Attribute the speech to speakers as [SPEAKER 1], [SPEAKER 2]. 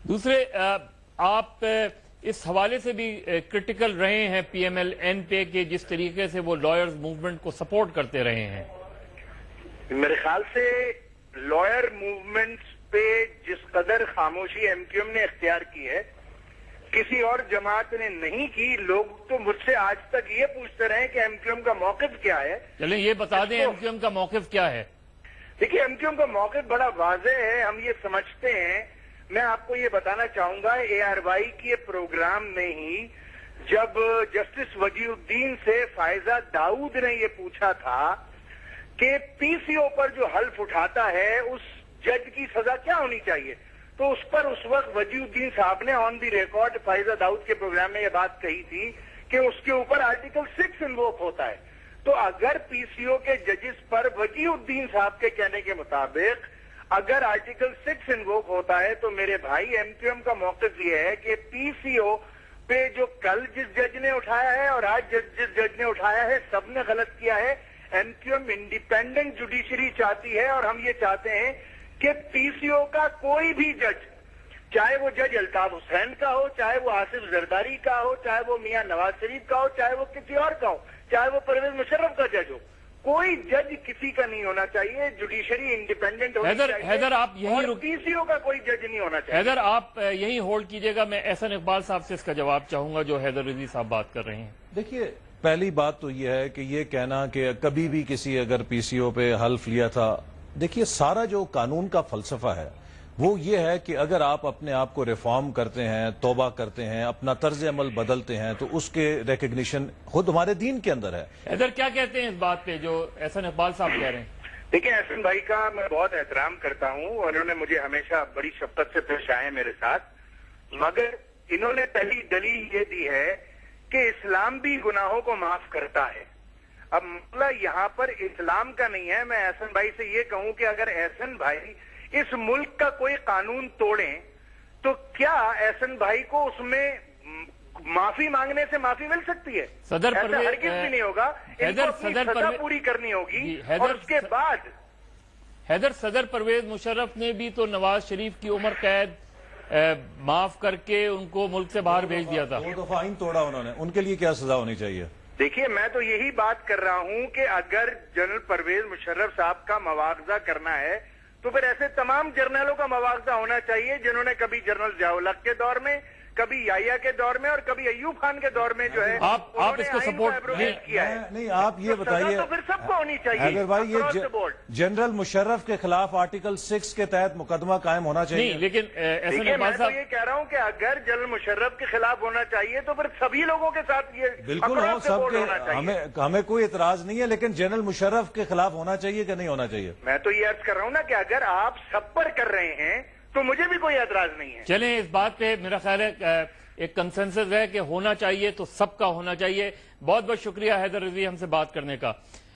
[SPEAKER 1] दूसरे आप इस हवाले से भी क्रिटिकल रहे हैं PMLN पे कि जिस तरीके से वो लॉयर्स मूवमेंट को सपोर्ट करते रहे हैं।
[SPEAKER 2] मेरे ख्याल से लॉयर मूवमेंट्स पे जिस कदर खामोशी MQM ने इख्तियार की है किसी और जमात ने नहीं की। लोग तो मुझसे आज तक ये पूछते रहे कि MQM का मौक़िफ़ क्या है।
[SPEAKER 1] चलें ये बता दें MQM का मौक़िफ़ क्या है।
[SPEAKER 2] देखिए MQM का मौक़िफ़ बड़ा वाज़ेह है, हम ये समझते हैं। मैं आपको ये बताना चाहूंगा ARY के प्रोग्राम में ही जब जस्टिस वजीउद्दीन से फायजा दाऊद ने ये पूछा था कि PCO पर जो हल्फ उठाता है उस जज की सजा क्या होनी चाहिए, तो उस पर उस वक्त वजीउद्दीन साहब ने on the record Faiza Dawood के प्रोग्राम में ये बात कही थी कि उसके ऊपर आर्टिकल 6 इन्वोक होता है। तो अगर PCO के जजेस पर वजीउद्दीन साहब के कहने के मुताबिक अगर आर्टिकल 6 इन्वोक होता है तो मेरे भाई MQM का मौक़िफ़ ये है कि PCO पे जो कल जिस जज ने उठाया है और आज जिस जज ने उठाया है सबने गलत किया है। MQM इंडिपेंडेंट जुडिशरी चाहती है और हम ये चाहते हैं कि PCO का कोई भी जज, चाहे वो जज अल्ताफ हुसैन का हो, चाहे वो आसिफ जरदारी का हो, चाहे वो मियां नवाज शरीफ का हो, चाहे वो किसी और का हो, चाहे वो परवेज मुशर्रफ का जज हो, कोई जज किसी का नहीं होना चाहिए। जुडिशरी इंडिपेंडेंट होनी चाहिए।
[SPEAKER 1] हैदर आप यही
[SPEAKER 2] PCO का कोई जज नहीं होना चाहिए।
[SPEAKER 1] हैदर आप यही होल्ड कीजिएगा, मैं एहसन इकबाल साहब से इसका जवाब चाहूंगा जो हैदर रजी साहब बात कर रहे हैं।
[SPEAKER 3] देखिए पहली बात तो यह है कि ये कहना कि कभी भी किसी अगर PCO पे हल्फ लिया था, देखिए सारा जो कानून का फलसफा है वो ये है कि अगर आप अपने आप को रिफॉर्म करते हैं, तौबा करते हैं, अपना तर्ज अमल बदलते हैं तो उसके रिकग्निशन खुद हमारे दीन के अंदर है।
[SPEAKER 1] हैदर क्या कहते हैं इस बात पे जो एहसन इकबाल साहब कह रहे हैं?
[SPEAKER 2] देखिए एहसन भाई का मैं बहुत एहतराम करता हूं और उन्होंने मुझे हमेशा बड़ी शफ़क़त से पेश आए मेरे साथ, मगर इन्होंने पहली दलील ये दी है कि इस्लाम भी गुनाहों को माफ करता है। अब मसला यहाँ पर इस्लाम का नहीं है। मैं एहसन भाई से ये कहूं कि अगर एहसन भाई इस मुल्क का कोई कानून तोड़ें तो क्या एहसन भाई को उसमें माफी मांगने से माफी मिल सकती है?
[SPEAKER 1] सदर
[SPEAKER 2] ऐसा हरगिज़ भी नहीं होगा। इनको अपनी सजा पूरी करनी होगी और उसके बाद
[SPEAKER 1] हैदर सदर परवेज मुशर्रफ ने भी तो नवाज शरीफ की उम्र कैद माफ करके उनको मुल्क से बाहर भेज दिया था।
[SPEAKER 3] 2 दफा आइन तोड़ा उन्होंने, उनके लिए क्या सजा होनी चाहिए?
[SPEAKER 2] देखिए मैं तो यही बात कर रहा हूं कि अगर जनरल परवेज मुशर्रफ साहब का मुआवजा करना है तो फिर ऐसे तमाम जर्नलों का मुआवजा होना चाहिए जिन्होंने कभी जनरल ज़िया-उल-हक के दौर में, कभी याहिया के दौर में और कभी अय्यूब खान के दौर में जो है
[SPEAKER 1] आप इसको सपोर्ट
[SPEAKER 2] किया है।
[SPEAKER 3] नहीं आप ये बताइए
[SPEAKER 2] तो फिर सबको होनी चाहिए।
[SPEAKER 3] अगर भाई ये जनरल मुशर्रफ के खिलाफ आर्टिकल 6 के तहत मुकदमा कायम होना चाहिए।
[SPEAKER 1] नहीं लेकिन
[SPEAKER 2] देखिए मैं तो ये कह रहा हूं कि अगर जनरल मुशर्रफ के खिलाफ होना चाहिए तो फिर सभी लोगों के साथ ये
[SPEAKER 3] बिल्कुल हो, सबके हमें कोई इतराज नहीं है, लेकिन जनरल मुशर्रफ के खिलाफ होना चाहिए कि नहीं होना चाहिए?
[SPEAKER 2] मैं तो ये अर्ज कर रहा हूं ना कि अगर आप सब पर कर रहे हैं तो मुझे भी कोई एतराज नहीं है।
[SPEAKER 1] चलें इस बात पे मेरा ख्याल है एक कंसेंसस है कि होना चाहिए तो सबका होना चाहिए। बहुत बहुत शुक्रिया हैदर रजी हमसे बात करने का।